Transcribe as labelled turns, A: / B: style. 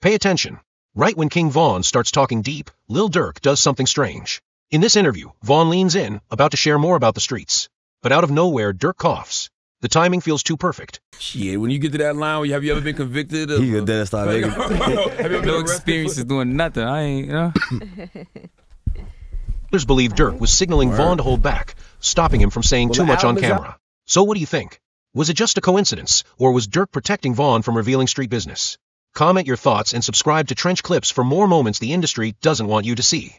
A: Pay attention. Right when King Von starts talking deep, Lil Durk does something strange. In this interview, Von leans in, about to share more about the streets. But out of nowhere, Durk coughs. The timing feels too perfect.
B: Shit, when you get to that line, have you ever been convicted of...
C: He could then start making...
B: Have you ever
D: No experience is doing nothing. I ain't, you know?
A: Others believe Durk was signaling Von to hold back, stopping him from saying too much on camera. So what do you think? Was it just a coincidence, or was Durk protecting Von from revealing street business? Comment your thoughts and subscribe to Trench Clips for more moments the industry doesn't want you to see.